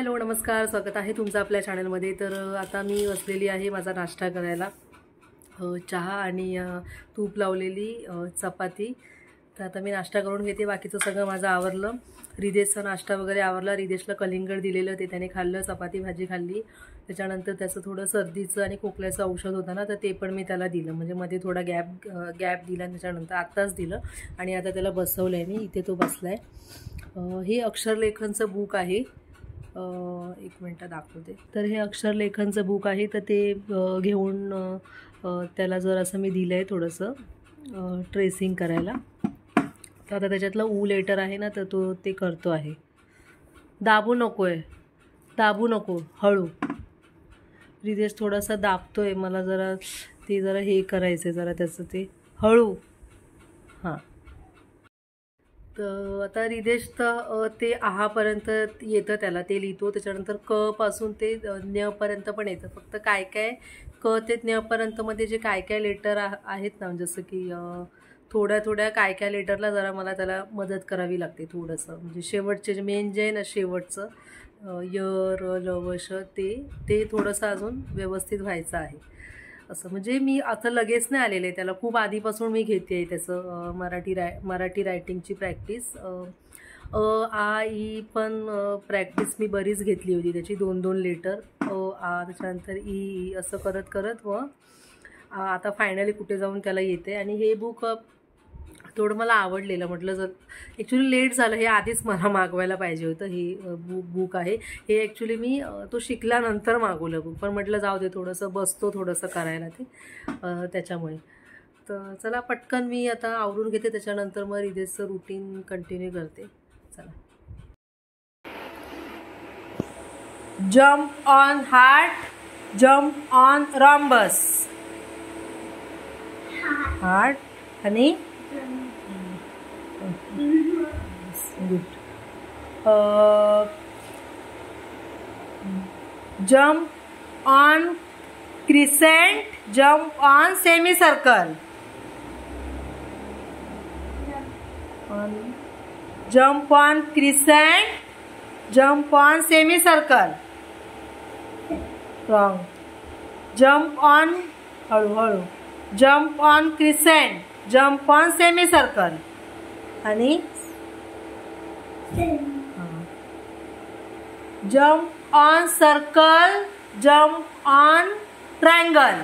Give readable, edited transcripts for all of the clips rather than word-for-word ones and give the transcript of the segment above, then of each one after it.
Hello नमस्कार, स्वागत आहे तुमचं आपल्या चॅनलमध्ये। तर आता मी बसलेली आहे माझा नाश्ता करायला। चहा आणि तूप लावलेली चपाती। तर आता मी नाश्ता करून घेते, बाकीचं सगळं माझं आवरलं। रिदेशचा नाश्ता वगैरे आवरला। रिदेशला कलिंगड दिलेलं ते त्याने खाल्लं, चपाती भाजी खाल्ली। त्याच्यानंतर त्याचं थोडं सर्दीचं आणि खोकल्याचं औषध होतं ना, तर ते पण मी त्याला दिलं। म्हणजे मध्ये थोडा गॅप दिला, त्याच्यानंतर आत्ताच दिलं आणि आता त्याला बसवलं आहे मी। इथे तो बसला आहे। हे अक्षरलेखनचं बुक आहे। एक मिनटं दाखवते। तर हे अक्षरलेखनचं बुक आहे, तर ते घेऊन त्याला जर असं मी दिलं आहे थोडंसं ट्रेसिंग करायला। तर आता त्याच्यातलं ऊ लेटर आहे ना, तर तो ते करतो आहे। दाबू नको आहे, दाबू नको, हळू। रिदेश थोडासा दाबतोय, मला जरा ते जरा हे करायचं आहे, जरा त्याचं ते हळू। हां, तर आता रिदेश तर ते आहापर्यंत येतं, त्याला ते लिहितो। त्याच्यानंतर क पासून ते न्यपर्यंत पण येतं। फक्त काय काय क ते न्यपर्यंतमध्ये जे काय काय लेटर आहेत ना, जसं की थोड्या काय काय लेटरला जरा मला त्याला मदत करावी लागते थोडंसं। म्हणजे शेवटचे जे मेन जे आहे ना, शेवटचं य र ल व श ते थोडंसं अजून व्यवस्थित व्हायचं आहे असं। म्हणजे मी आता लगेच नाही आलेले, त्याला खूप आधीपासून मी घेते आहे त्याचं मराठी रायटिंगची प्रॅक्टिस। आ ई पण प्रॅक्टिस मी बरीच घेतली होती त्याची, 2-2 लेटर आ, त्याच्यानंतर ई असं करत करत व आता फायनली कुठे जाऊन त्याला येते। आणि हे बुक थोडं मला आवडलेलं, म्हटलं जर ॲक्च्युली लेट झालं, हे आधीच मला मागवायला पाहिजे होतं। हे बुक आहे, हे ॲक्च्युली मी तो शिकल्यानंतर मागवलं बुक, पण म्हटलं जाऊ दे, थोडंसं बसतो थोडंसं करायला ते त्याच्यामुळे। तर चला पटकन मी आता आवरून घेते, त्याच्यानंतर मग रिदेशचं रुटीन कंटिन्यू करते। चला। Jump on heart, jump on rhombus. Heart आणि good. Jump on crescent, jump on semi circle. Jump on crescent, jump on semi circle. Wrong. Jump on, हळू हळू, jump on crescent, jump on semi circle. आणि jump on circle, jump on triangle.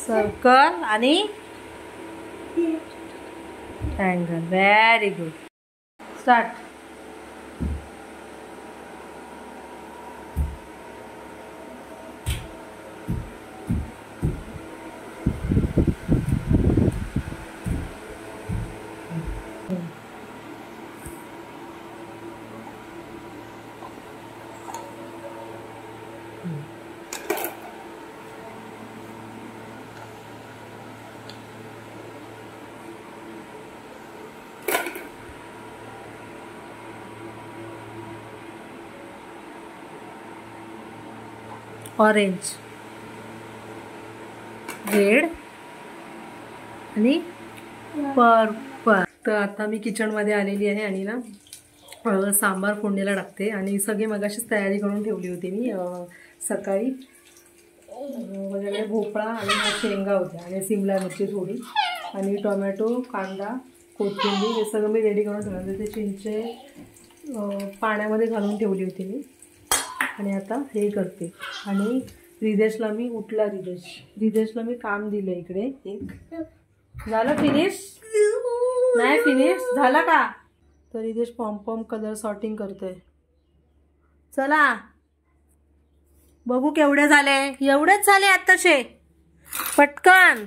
Circle आणि triangle. Very good. Start. Orange, red आणि purple. तर आता मी किचनमध्ये आलेली आहे आणि ना सांबार फोडणीला टाकते। आणि सगळी मगाशीच तयारी करून ठेवली होती मी सकाळी। माझ्याकडे भोपळा आणि शेंगा होत्या आणि सिमला मिरची थोडी आणि टोमॅटो, कांदा, कोथिंबीर हे सगळं मी रेडी करून ठेवलं। ते चिंचे पाण्यामध्ये घालून ठेवली होती मी। आणि आता हे करते। आणि रिदेशला मी उठला, रिदेशला मी काम दिलं इकडे एक। झालं फिनिश? नाही फिनिश झाला का? तर रिदेश पॉम कलर सॉर्टिंग करतोय। चला बघू केवढे झाले। एवढेच झाले आत्ताचे, पटकन।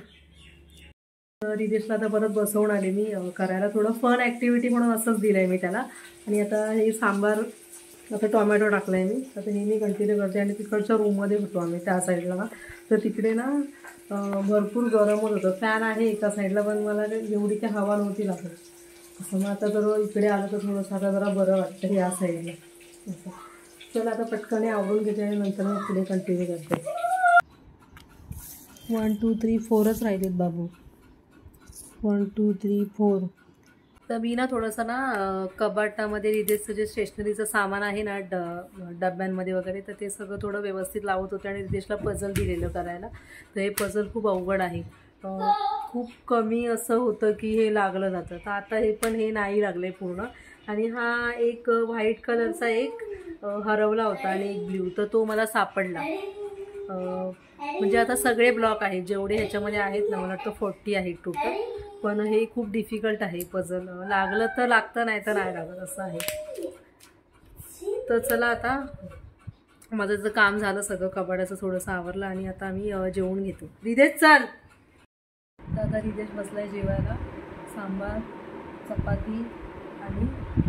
रिदेशला आता परत बसवून आले मी करायला, थोडं फन ॲक्टिव्हिटी म्हणून असंच दिलं आहे मी त्याला। आणि आता हे सांबार, आता टोमॅटो टाकला आहे मी। आता हे मी कंटिन्यू करते। आणि तिकडच्या रूममध्ये होतो आम्ही त्या साईडला ना, तर तिकडे ना भरपूर गरम होत होतं। फॅन आहे एका साईडला, पण मला एवढी काही हवा नव्हती लागत असं। मग आता जर इकडे आलं तर थोडंसं आता जरा बरं वाटतं या साईडला असं। चला आता पटकन आवरून घेते आणि नंतर मग पुढे कंटिन्यू करते। 1 2 3 4च राहिलेत बाबू। 1 2 3 4। तर मी ना थोडंसं ना कपाटामध्ये रिदेशचं जे स्टेशनरीचं सामान आहे ना डब्यांमध्ये वगैरे, तर ते सगळं थोडं व्यवस्थित लावत होते आणि रिदेशला पझल दिलेलं करायला. तर हे पझल खूप अवघड आहे. खूप कमी असं होतं की हे लागलं जातं. तर आता हे पण हे नाही लागलं आहे पूर्ण. आणि हा एक व्हाईट कलरचा एक हरवला होता आणि एक ब्ल्यू, तर तो मला सापडला. म्हणजे आता सगळे ब्लॉक आहेत जेवढे ह्याच्यामध्ये आहेत ना, मला वाटतं 40 आहेत टोटल. पण हे खूप डिफिकल्ट आहे पझल. लागलं तर लागतं, नाही तर नाही लागत असं आहे. तर चला आता माझं जर काम झालं सगळं कपाटाचं थोडंसं आवरलं आणि आता आम्ही जेवून घेतो. रिदेश चल. तर आता रिदेश बसलाय जेवायला. सांबार, चपाती आणि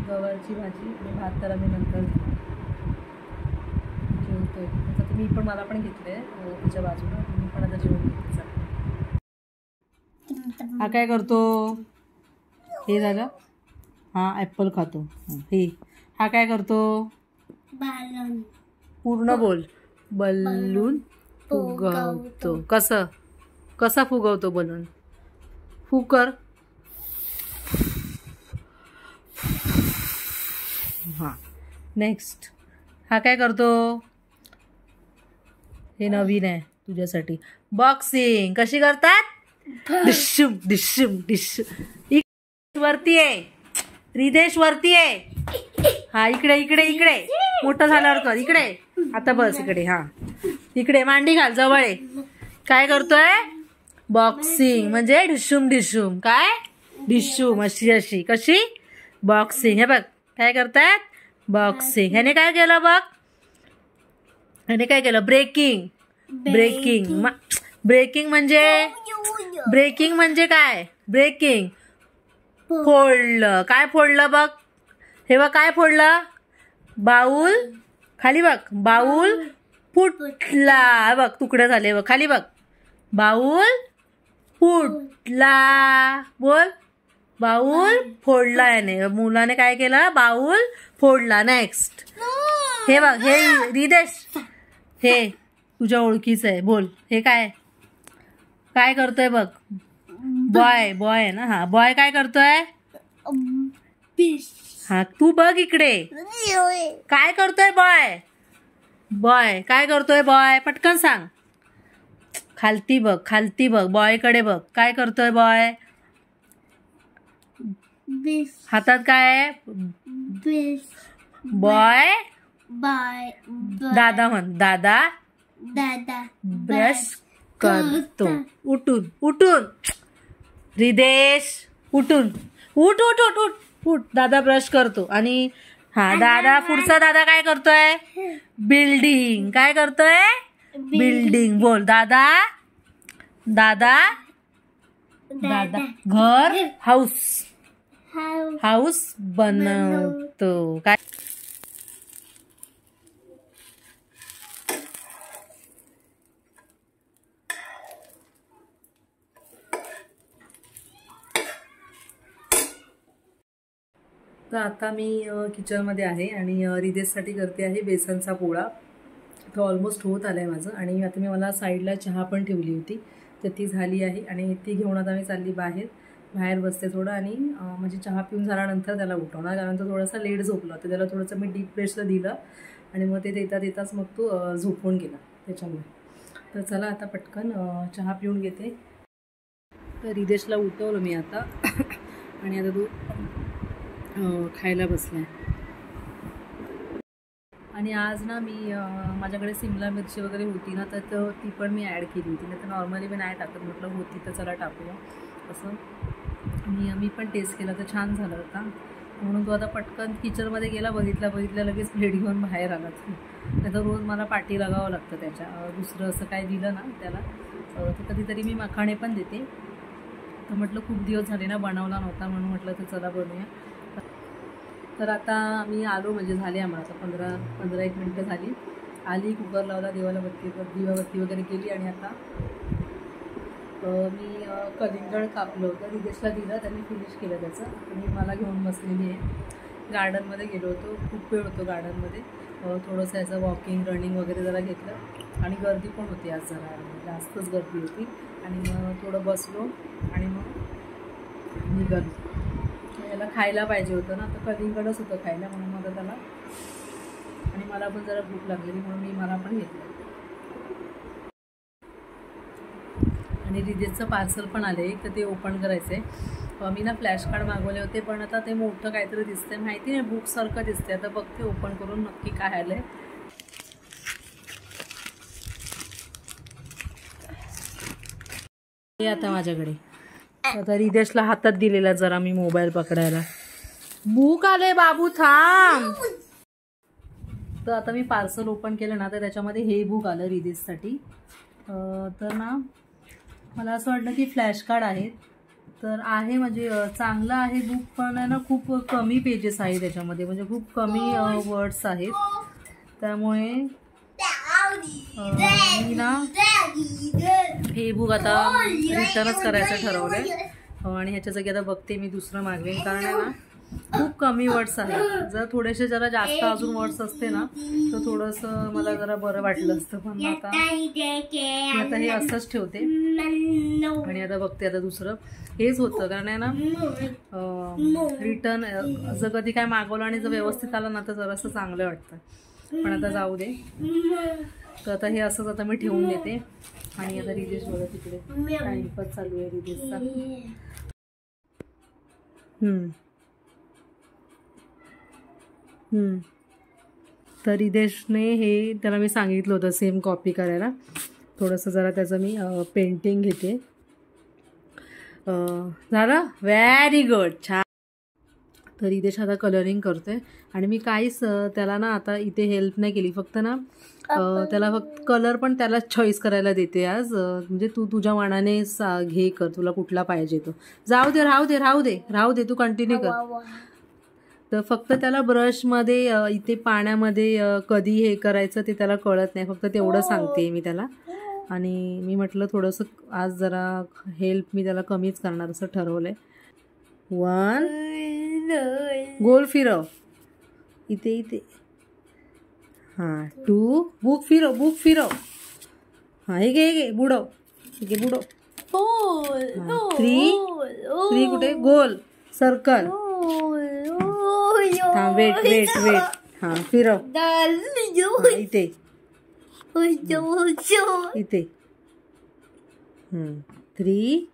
गवारची भाजी आणि भात तर आम्ही नंतर जेवतोय. आता तुम्ही पण मला पण घेतलंय त्याच्या बाजूला. तुम्ही पण आता जेवून घेतलं. हा काय करतो? हे झालं. हा ॲपल खातो. हे हा काय करतो? बलून. पूर्ण बोल. बलून फुगवतो. कसं कसा फुगवतो बलून? फुकर. हां नेक्स्ट. हा काय करतो? हे नवीन आहे तुझ्यासाठी. बॉक्सिंग कशी करतात? डिशुम डिशुम डिशुम. वरती आहे रिदेश, वरती आहे. हा इकडे इकडे इकडे. मोठं झाल्यावर कर. इकडे आता बस इकडे. हा इकडे मांडी घाल, जवळ आहे. काय करतोय? बॉक्सिंग म्हणजे डिशुम डिशुम. काय डिशुम? अशी अशी. कशी? बॉक्सिंग. हे बघ काय करतायत? बॉक्सिंग. ह्याने काय केलं बघ? ह्याने काय केलं? ब्रेकिंग. ब्रेकिंग. ब्रेकिंग म्हणजे काय? ब्रेकिंग. फोडलं. काय फोडलं बघ? हे बघ काय फोडलं? बाउल. खाली बघ. बाउल फुटला. बघ तुकडे झाले बघ. खाली बघ. बाउल फुटला. बोल. बाउल फोडला. याने मुलाने काय केलं? बाउल फोडला. नेक्स्ट. हे बघ हे रिदेश, हे तुझ्या ओळखीचं आहे. बोल हे काय काय करतोय बघ? बॉय. बॉय आहे ना. हा बॉय काय करतोय? हा तू बघ इकडे. काय करतोय बॉय? बॉय काय करतोय? बॉय पटकन सांग. खालती बघ. खालती बघ. बॉय कडे बघ. काय करतोय बॉय? हातात काय आहे? बॉय. दादा म्हण. दादा ब्रश करतो. उठून उठून. रिदेश उठून. उठ उठ उठ उठ उठ. दादा ब्रश करतो. आणि हा दादा पुढचा दादा काय करतोय? बिल्डिंग. काय करतोय? बिल्डिंग. बोल. दादा दादा दादा घर. हाऊस. हाऊस बनवतो. काय? तर आता मी किचनमध्ये आहे आणि रिदेशसाठी करते आहे बेसनचा पोळा. तो ऑलमोस्ट होत आला आहे माझं. आणि आता मी मला साईडला चहा पण ठेवली होती, तर ती झाली आहे. आणि ती घेऊन आता मी चालली बाहेर बसते थोडं. आणि म्हणजे चहा पिऊन झाल्यानंतर त्याला उठवणार, कारण तो थोडासा लेट झोपला. तर त्याला थोडंसं मी डीप फ्रेशला दिलं आणि मग ते देताच मग तो झोपून गेला त्याच्यामुळे. तर चला आता पटकन चहा पिऊन घेते. तर रिदेशला उठवलं मी आता आणि आता तो खायला बसला आहे. आणि आज ना मी माझ्याकडे सिमला मिरची वगैरे होती ना, तर ती पण मी ॲड केली होती. नाही तर नॉर्मली मी नाही टाकत. म्हटलं होती तर चला टाकूया असं. मी पण टेस्ट केला तर छान झालं होता. म्हणून तो आता पटकन किचनमध्ये गेला. बघितल्या लगेच प्लेट घेऊन बाहेर आला. नाही तर रोज मला पाठी लागावं लागतं त्याच्या. दुसरं असं काय दिलं ना त्याला तर कधीतरी मी मखाणे पण देते. तर म्हटलं खूप दिवस झाले ना बनवला नव्हता, म्हणून म्हटलं तर चला बनवूया. तर आता मी आलो, म्हणजे झाले आम्हाला आता 15-1 मिनटं झाली. आली, कुकर लावला, दिवाबत्ती वगैरे केली. आणि आता मी कलिंगड कापलं होतं, रिदेशला दिलं, त्यांनी फिनिश केलं त्याचं. आणि मला घेऊन बसलेली आहे. गार्डनमध्ये गेलो होतो, खूप वेळ होतो गार्डनमध्ये. थोडंसं याचं वॉकिंग रनिंग वगैरे जरा घेतलं. आणि गर्दी पण होती आज, जरा जास्तच गर्दी होती. आणि मग थोडं बसलो आणि मग निघालो. त्याला खायला पाहिजे होतं ना, तर कलिंगडच होतं खायला, म्हणून मला त्याला, आणि मला पण जरा भूक लागलेली म्हणून मला पण घेतलं. आणि रिदेशचं पार्सल पण आले, तर ते ओपन करायचं आहे. मी ना फ्लॅश कार्ड मागवले होते, पण आता ते मोठं काहीतरी दिसतंय, माहिती नाही, बुकसारखं दिसतंय. आता बघते ओपन करून नक्की काय आलंय. हे आता माझ्याकडे, आता रिदेशला हातात दिलेला जरा मी मोबाईल पकडायला. बुक आले बाबू, थांब. तर आता मी पार्सल ओपन केलं ना, तर त्याच्यामध्ये हे बुक आलं रिदेशसाठी. तर ना मला असं वाटलं की फ्लॅश कार्ड आहेत, तर आहे म्हणजे चांगलं आहे बुक, पण आहे ना खूप कमी पेजेस आहे त्याच्यामध्ये, म्हणजे खूप कमी वर्ड्स आहेत. त्यामुळे मी ना हे बुक आता रिटर्नच करायचं ठरवलंय, आणि ह्याच्या जागी आता बघते मी दुसरं मागवेन, कारण आहे ना खूप कमी वर्ड्स आहेत. जर थोडेसे जरा जास्त अजून वर्ड्स असते ना, तर थोडंसं मला जरा बरं वाटलं असतं, पण आता हे असंच ठेवते. आणि आता बघते आता दुसरं हेच होतं, कारण आहे ना रिटर्न जर कधी काय मागवलं आणि जर व्यवस्थित आलं ना, तर जरासं चांगलं वाटतं. पण आता जाऊ दे. तर आता हे असंच आता मी ठेवून देते. आणि आता रिदेश बघा तिकडे टाइमपास चालू आहे रिदेशचा. तर रिदेशने हे त्याला मी सांगितलं होतं सेम कॉपी करायला. थोडंसं जरा त्याचं मी पेंटिंग घेते. झालं, व्हेरी गुड, छान. तर रिदेश आता कलरिंग करतोय, आणि मी काहीच त्याला ना आता इथे हेल्प नाही केली, फक्त ना त्याला फक्त कलर पण त्याला चॉईस करायला देते आज. म्हणजे तू तुझ्या मनाने घे, कर तुला कुठला पाहिजे तो. जाऊ दे, राहू दे, राहू दे, राहू दे, तू कंटिन्यू कर. तर फक्त त्याला ब्रशमध्ये इथे पाण्यामध्ये कधी हे करायचं ते त्याला कळत नाही, फक्त तेवढं सांगते मी त्याला. आणि मी म्हटलं थोडंसं आज जरा हेल्प मी त्याला कमीच करणार असं ठरवलंय. 1 गोल फिरव, इथे इथे, हां. 2 बुक फिरव, बुक फिरव, हां. हे घे बुडव, हे घे बुडव. 3 कुठे, गोल सर्कल, थांब, वेट वेट वेट, हां फिरव, इथे इथे, 3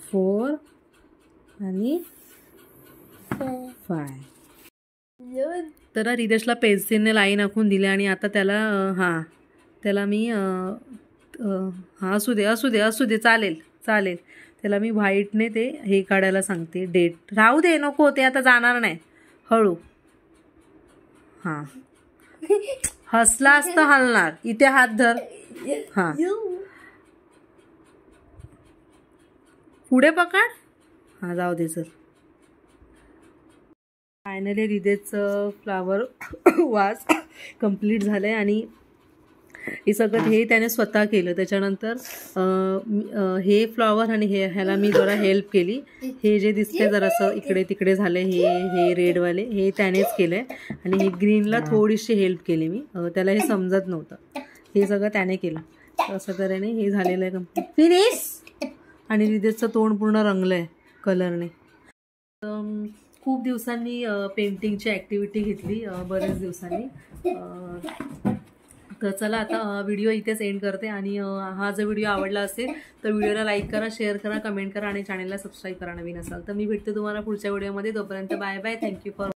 4 आणि 5. तर रिदेशला पेन्सिलने लाईन आखून दिले, आणि आता त्याला त्याला मी असू दे असू दे असू दे, चालेल चालेल. त्याला मी व्हाईटने ते हे काढायला सांगते, डेट. राहू दे, नको, ते आता जाणार नाही, हळू. हां, हसला असतं हलणार, इथे हात धर, हां पुढे पकड, हां जाऊ दे. सर फायनली रिदेशचं फ्लावर वास कंप्लीट झालं आहे, आणि हे सगळं हे त्याने स्वतः केलं. त्याच्यानंतर हे फ्लॉवर आणि ह्याला मी जरा हेल्प केली. हे जे दिसते जरासं इकडे तिकडे झाले, हे रेडवाले हे त्यानेच केलं आहे, आणि हे ग्रीनला थोडीशी हेल्प केली मी. त्याला हे समजत नव्हतं, हे सगळं त्याने केलं. असं तऱ्हेने हे झालेलं आहे कंप्लीट, फिनिश. आणि रिदेशचं तोंड पूर्ण रंगलं आहे कलरने. खूप दिवसांनी पेंटिंगची ॲक्टिव्हिटी घेतली, बरेच दिवसांनी. तर चला आता व्हिडिओ इथेच एंड करते. आणि हा जर व्हिडिओ आवडला असेल तर व्हिडिओला लाईक करा, शेअर करा, कमेंट करा, आणि चॅनलला सबस्क्राईब करा नवीन असाल तर. मी भेटते तुम्हाला पुढच्या व्हिडिओमध्ये. तोपर्यंत बाय बाय, थँक्यू फॉर